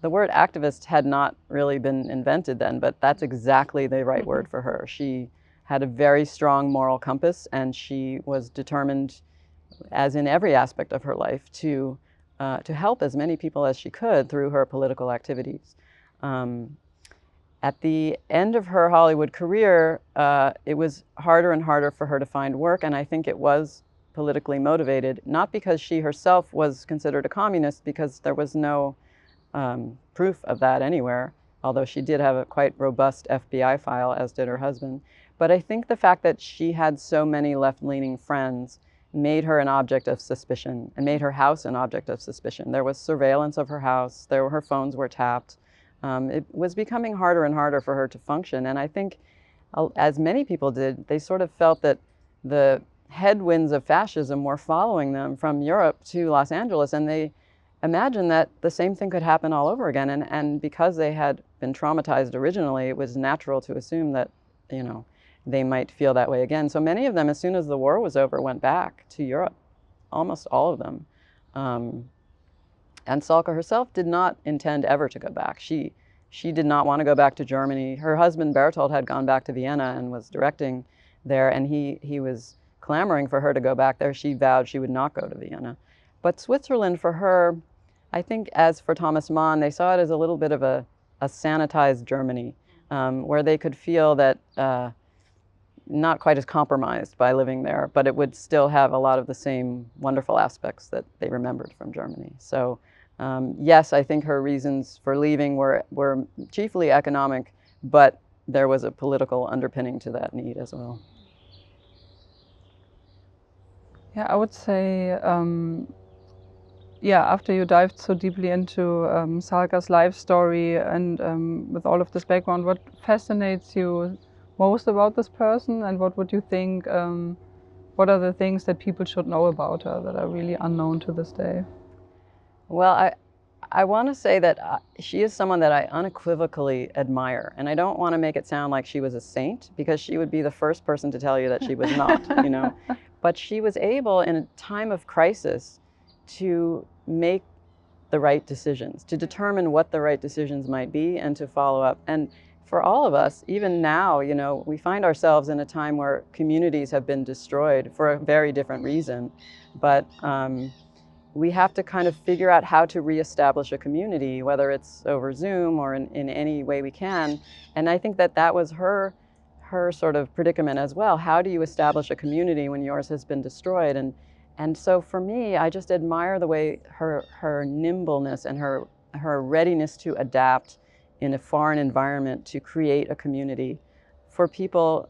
the word activist had not really been invented then, but that's exactly the right word for her. She had a very strong moral compass, and she was determined, as in every aspect of her life, to help as many people as she could through her political activities. At the end of her Hollywood career, it was harder and harder for her to find work, and I think it was politically motivated, not because she herself was considered a communist, because there was no proof of that anywhere, although she did have a quite robust FBI file, as did her husband. But I think the fact that she had so many left-leaning friends made her an object of suspicion and made her house an object of suspicion. There was surveillance of her house. Her phones were tapped. It was becoming harder and harder for her to function. And I think, as many people did, they sort of felt that the headwinds of fascism were following them from Europe to Los Angeles, and they imagined that the same thing could happen all over again. And because they had been traumatized originally, it was natural to assume that, you know, they might feel that way again. So many of them, as soon as the war was over, went back to Europe, almost all of them. And Salka herself did not intend ever to go back. She did not want to go back to Germany. Her husband Bertolt had gone back to Vienna and was directing there, and he was clamoring for her to go back there. She vowed she would not go to Vienna. But Switzerland, for her, I think, as for Thomas Mann, they saw it as a little bit of a sanitized Germany, where they could feel that not quite as compromised by living there, but it would still have a lot of the same wonderful aspects that they remembered from Germany. So yes, I think her reasons for leaving were chiefly economic, but there was a political underpinning to that need as well. Yeah, I would say, yeah, after you dived so deeply into Salka's life story and with all of this background, what fascinates you most about this person, and what would you think, what are the things that people should know about her that are really unknown to this day? Well, I want to say that she is someone that I unequivocally admire, and I don't want to make it sound like she was a saint, because she would be the first person to tell you that she was not, you know. But she was able, in a time of crisis, to make the right decisions, to determine what the right decisions might be, and to follow up. And for all of us, even now, you know, we find ourselves in a time where communities have been destroyed for a very different reason. But we have to kind of figure out how to reestablish a community, whether it's over Zoom or in any way we can. And I think that that was her sort of predicament as well. How do you establish a community when yours has been destroyed? And so for me, I just admire the way her nimbleness and her readiness to adapt in a foreign environment to create a community for people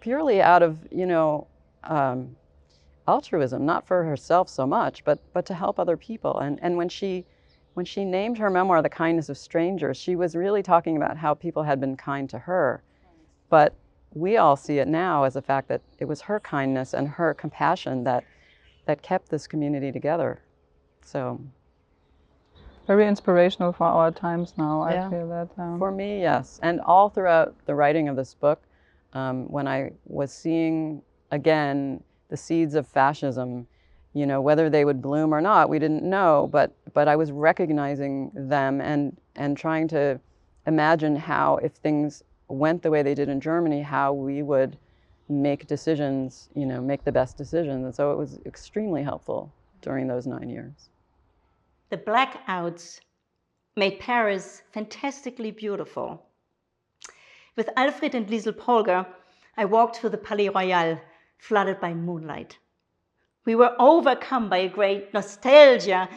purely out of, you know, altruism, not for herself so much, but to help other people. And when she named her memoir The Kindness of Strangers, she was really talking about how people had been kind to her. But we all see it now as the fact that it was her kindness and her compassion that kept this community together. So very inspirational for our times now. Yeah. I feel that. For me, yes. And all throughout the writing of this book, when I was seeing, again, the seeds of fascism, you know, whether they would bloom or not, we didn't know, but I was recognizing them and trying to imagine how, if things went the way they did in Germany, how we would make decisions, you know, make the best decisions. And so it was extremely helpful during those 9 years. The blackouts made Paris fantastically beautiful. With Alfred and Liesel Polger, I walked through the Palais Royal, flooded by moonlight. We were overcome by a great nostalgia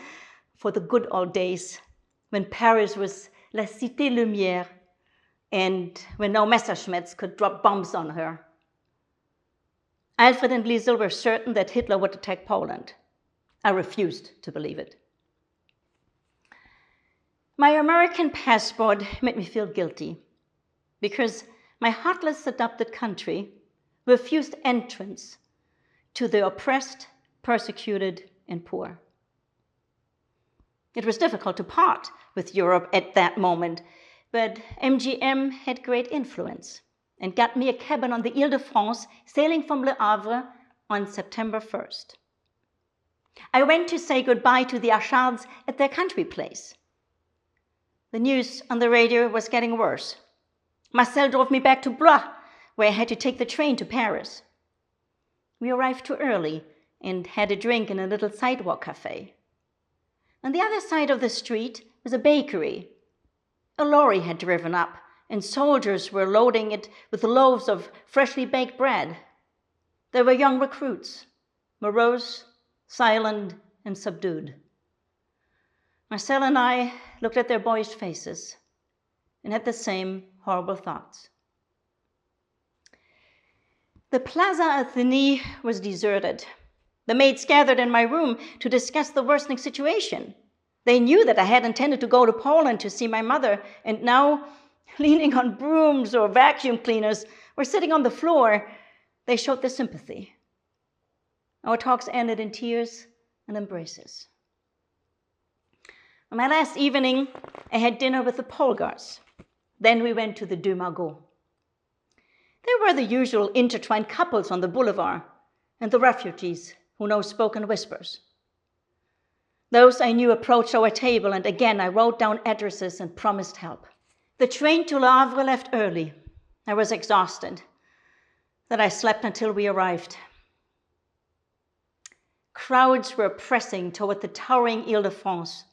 for the good old days when Paris was la cité lumière and when no Messerschmitts could drop bombs on her. Alfred and Liesel were certain that Hitler would attack Poland. I refused to believe it. My American passport made me feel guilty because my heartless adopted country refused entrance to the oppressed, persecuted, and poor. It was difficult to part with Europe at that moment, but MGM had great influence and got me a cabin on the Ile-de-France, sailing from Le Havre on September 1st. I went to say goodbye to the Achards at their country place. The news on the radio was getting worse. Marcel drove me back to Blois, where I had to take the train to Paris. We arrived too early and had a drink in a little sidewalk cafe. On the other side of the street was a bakery. A lorry had driven up, and soldiers were loading it with loaves of freshly baked bread. There were young recruits, morose, silent, and subdued. Marcel and I looked at their boyish faces. and had the same horrible thoughts. The Plaza Athénée was deserted. The maids gathered in my room to discuss the worsening situation. They knew that I had intended to go to Poland to see my mother, and now, leaning on brooms or vacuum cleaners or sitting on the floor, they showed their sympathy. Our talks ended in tears and embraces. On my last evening, I had dinner with the Polgars. Then we went to the Deux Magots. There were the usual intertwined couples on the boulevard and the refugees who now spoke in whispers. Those I knew approached our table, and again I wrote down addresses and promised help. The train to Le Havre left early. I was exhausted, that I slept until we arrived. Crowds were pressing toward the towering Ile-de-France.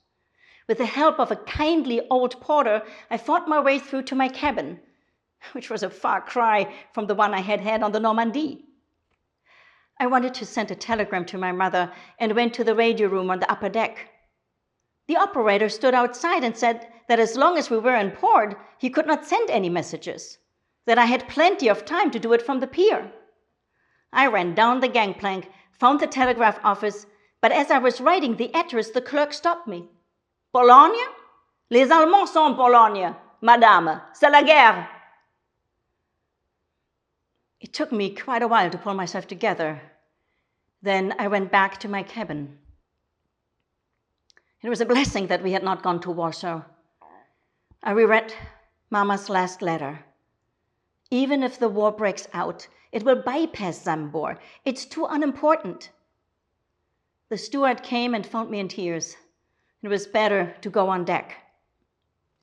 With the help of a kindly old porter, I fought my way through to my cabin, which was a far cry from the one I had had on the Normandie. I wanted to send a telegram to my mother and went to the radio room on the upper deck. The operator stood outside and said that as long as we were in port, he could not send any messages, that I had plenty of time to do it from the pier. I ran down the gangplank, found the telegraph office, but as I was writing the address, the clerk stopped me. Pologne? Les Allemands sont en Pologne, madame, c'est la guerre. It took me quite a while to pull myself together. Then I went back to my cabin. It was a blessing that we had not gone to Warsaw. I reread Mama's last letter. Even if the war breaks out, it will bypass Zambor. It's too unimportant. The steward came and found me in tears. It was better to go on deck.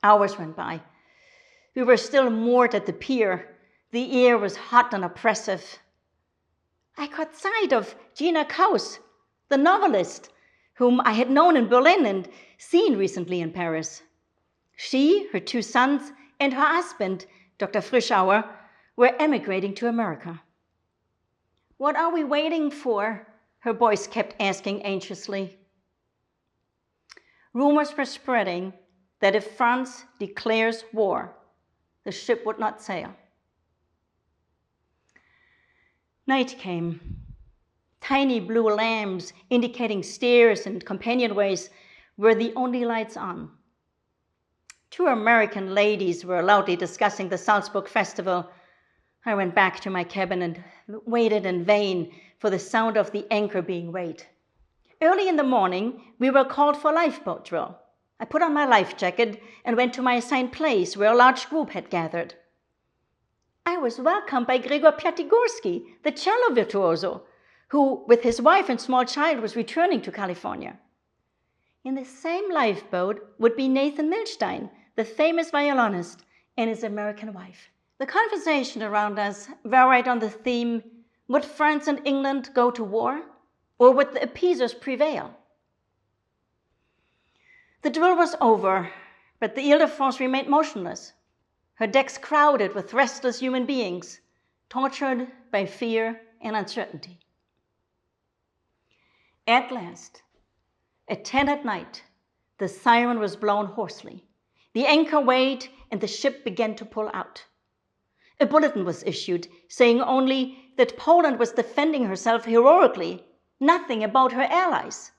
Hours went by. We were still moored at the pier. The air was hot and oppressive. I caught sight of Gina Kaus, the novelist, whom I had known in Berlin and seen recently in Paris. She, her 2 sons, and her husband, Dr. Frischauer, were emigrating to America. What are we waiting for? Her voice kept asking anxiously. Rumors were spreading that if France declares war, the ship would not sail. Night came. Tiny blue lamps indicating stairs and companionways were the only lights on. 2 American ladies were loudly discussing the Salzburg festival. I went back to my cabin and waited in vain for the sound of the anchor being weighed. Early in the morning, we were called for lifeboat drill. I put on my life jacket and went to my assigned place where a large group had gathered. I was welcomed by Gregor Piatigorsky, the cello virtuoso, who, with his wife and small child, was returning to California. In the same lifeboat would be Nathan Milstein, the famous violinist, and his American wife. The conversation around us varied on the theme, would France and England go to war, or would the appeasers prevail? The drill was over, but the Ile-de-France remained motionless, her decks crowded with restless human beings, tortured by fear and uncertainty. At last, at 10 at night, the siren was blown hoarsely. The anchor weighed and the ship began to pull out. A bulletin was issued saying only that Poland was defending herself heroically, nothing about her allies.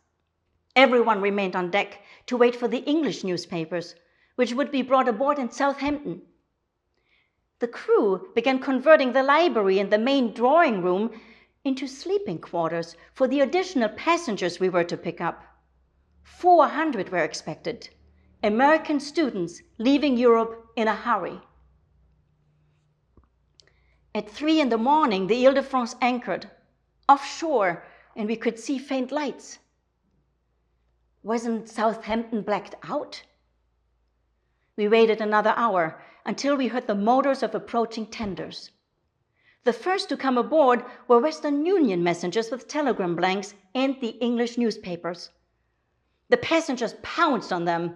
Everyone remained on deck to wait for the English newspapers, which would be brought aboard in Southampton. The crew began converting the library and the main drawing room into sleeping quarters for the additional passengers we were to pick up. 400 were expected, American students leaving Europe in a hurry. At 3 in the morning, the Ile-de-France anchored offshore, and we could see faint lights. Wasn't Southampton blacked out? We waited another hour until we heard the motors of approaching tenders. The first to come aboard were Western Union messengers with telegram blanks and the English newspapers. The passengers pounced on them.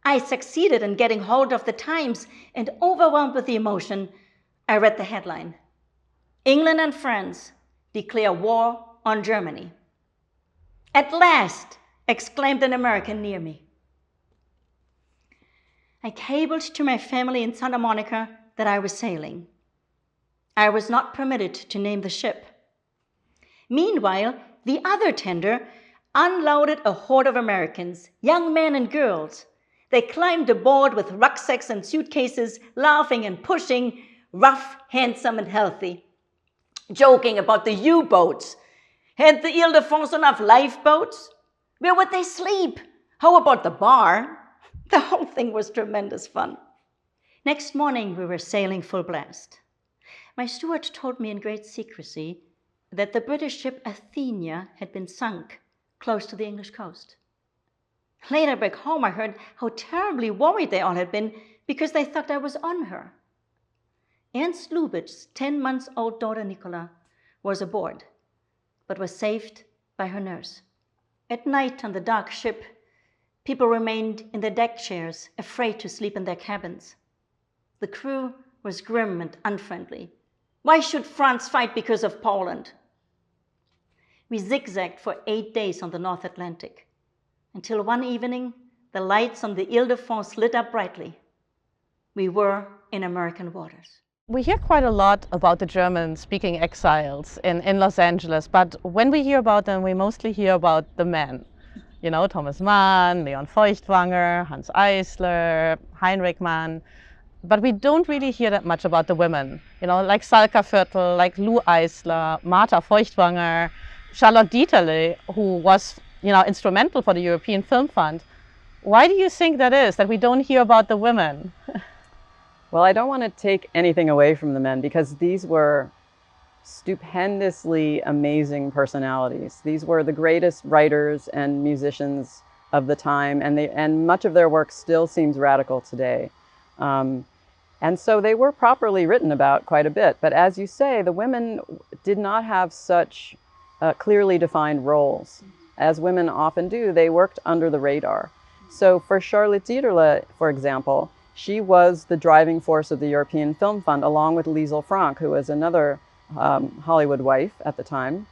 I succeeded in getting hold of the Times, and overwhelmed with the emotion, I read the headline, "England and France declare war on Germany." "At last!" exclaimed an American near me. I cabled to my family in Santa Monica that I was sailing. I was not permitted to name the ship. Meanwhile, the other tender unloaded a horde of Americans, young men and girls. They climbed aboard with rucksacks and suitcases, laughing and pushing, rough, handsome, and healthy, joking about the U-boats. Had the Ile-de-France enough lifeboats? Where would they sleep? How about the bar? The whole thing was tremendous fun. Next morning, we were sailing full blast. My steward told me in great secrecy that the British ship Athenia had been sunk close to the English coast. Later back home, I heard how terribly worried they all had been because they thought I was on her. Ernst Lubitsch's 10-month-old daughter Nicola was aboard, but was saved by her nurse. At night on the dark ship, people remained in their deck chairs, afraid to sleep in their cabins. The crew was grim and unfriendly. Why should France fight because of Poland? We zigzagged for 8 days on the North Atlantic, until one evening, the lights on the Ile-de-France lit up brightly. We were in American waters. We hear quite a lot about the German-speaking exiles in Los Angeles, but when we hear about them, we mostly hear about the men. You know, Thomas Mann, Leon Feuchtwanger, Hans Eisler, Heinrich Mann. But we don't really hear that much about the women. You know, like Salka Viertel, like Lou Eisler, Martha Feuchtwanger, Charlotte Dieterle, who was, you know, instrumental for the European Film Fund. Why do you think that is, that we don't hear about the women? Well, I don't want to take anything away from the men because these were stupendously amazing personalities. These were the greatest writers and musicians of the time, and much of their work still seems radical today. And so they were properly written about quite a bit. But as you say, the women did not have such clearly defined roles. As women often do, they worked under the radar. So for Charlotte Dieterle, for example, she was the driving force of the European Film Fund, along with Liesl Frank, who was another Hollywood wife at the time.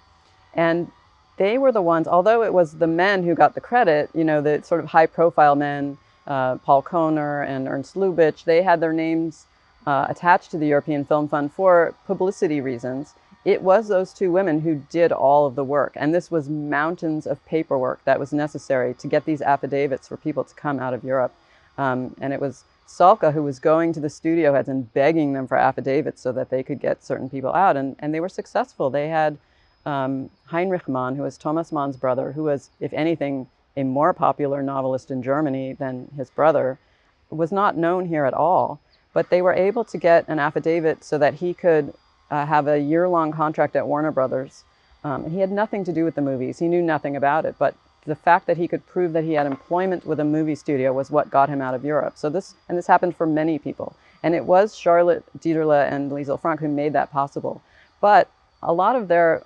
And they were the ones, although it was the men who got the credit, you know, the sort of high-profile men, Paul Kohner and Ernst Lubitsch, they had their names attached to the European Film Fund for publicity reasons. It was those two women who did all of the work. And this was mountains of paperwork that was necessary to get these affidavits for people to come out of Europe. And it was Salka who was going to the studio heads and begging them for affidavits so that they could get certain people out. And they were successful. They had Heinrich Mann, who was Thomas Mann's brother, who was, if anything, a more popular novelist in Germany than his brother, was not known here at all. But they were able to get an affidavit so that he could have a year-long contract at Warner Brothers. And he had nothing to do with the movies. He knew nothing about it. But the fact that he could prove that he had employment with a movie studio was what got him out of Europe. So this happened for many people. And it was Charlotte Dieterle and Liesl Frank who made that possible. But a lot of their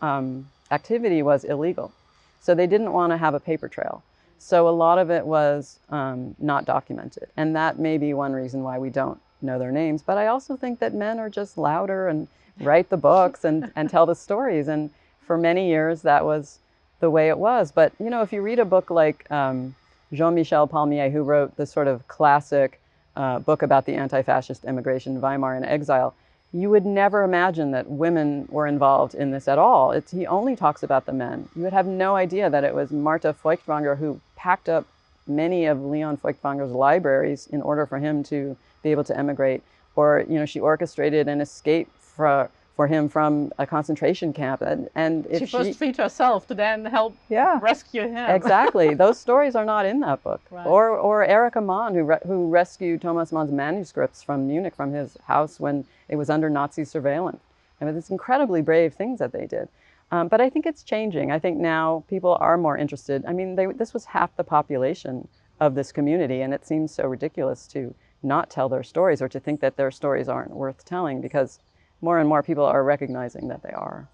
activity was illegal. So they didn't want to have a paper trail. So a lot of it was not documented. And that may be one reason why we don't know their names. But I also think that men are just louder and write the books and tell the stories. And for many years, that was the way it was. But, you know, if you read a book like Jean-Michel Palmier, who wrote the sort of classic book about the anti-fascist immigration in Weimar and Exile, you would never imagine that women were involved in this at all. He only talks about the men. You would have no idea that it was Martha Feuchtwanger who packed up many of Leon Feuchtwanger's libraries in order for him to be able to emigrate. Or, you know, she orchestrated an escape for him from a concentration camp. And if she first freed herself to then help rescue him. Exactly. Those stories are not in that book. Right. Or Erika Mann, who rescued Thomas Mann's manuscripts from Munich, from his house when it was under Nazi surveillance. I mean, it's incredibly brave things that they did. But I think it's changing. I think now people are more interested. I mean, this was half the population of this community, and it seems so ridiculous to not tell their stories or to think that their stories aren't worth telling, because more and more people are recognizing that they are.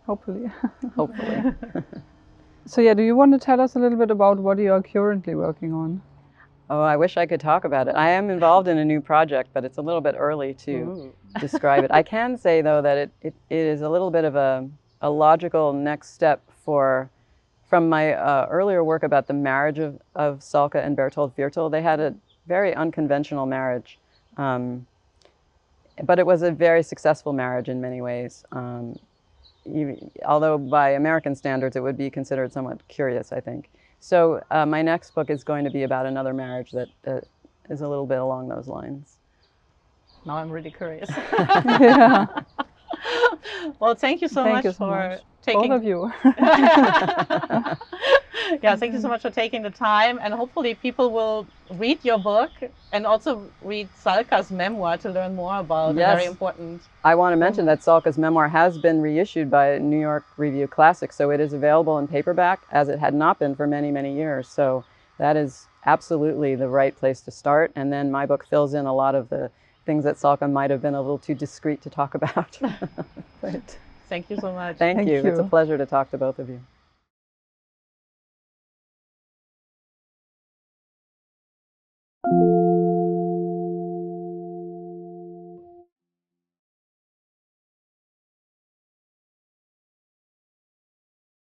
Hopefully. Hopefully. So yeah, do you want to tell us a little bit about what you are currently working on? Oh, I wish I could talk about it. I am involved in a new project, but it's a little bit early to describe it. I can say, though, that it is a little bit of a logical next step from my earlier work about the marriage of Salka and Bertold Viertel. They had a very unconventional marriage. But it was a very successful marriage in many ways. Although by American standards, it would be considered somewhat curious, I think. So my next book is going to be about another marriage that is a little bit along those lines. Now I'm really curious. Yeah. Well, thank you so much for taking... Both of you. Yeah, thank you so much for taking the time, and hopefully people will read your book and also read Salka's memoir to learn more about a very important... I want to mention that Salka's memoir has been reissued by New York Review Classics, so it is available in paperback, as it had not been for many, many years. So that is absolutely the right place to start, and then my book fills in a lot of the things that Salka might have been a little too discreet to talk about. Thank you so much. Thank you. It's a pleasure to talk to both of you.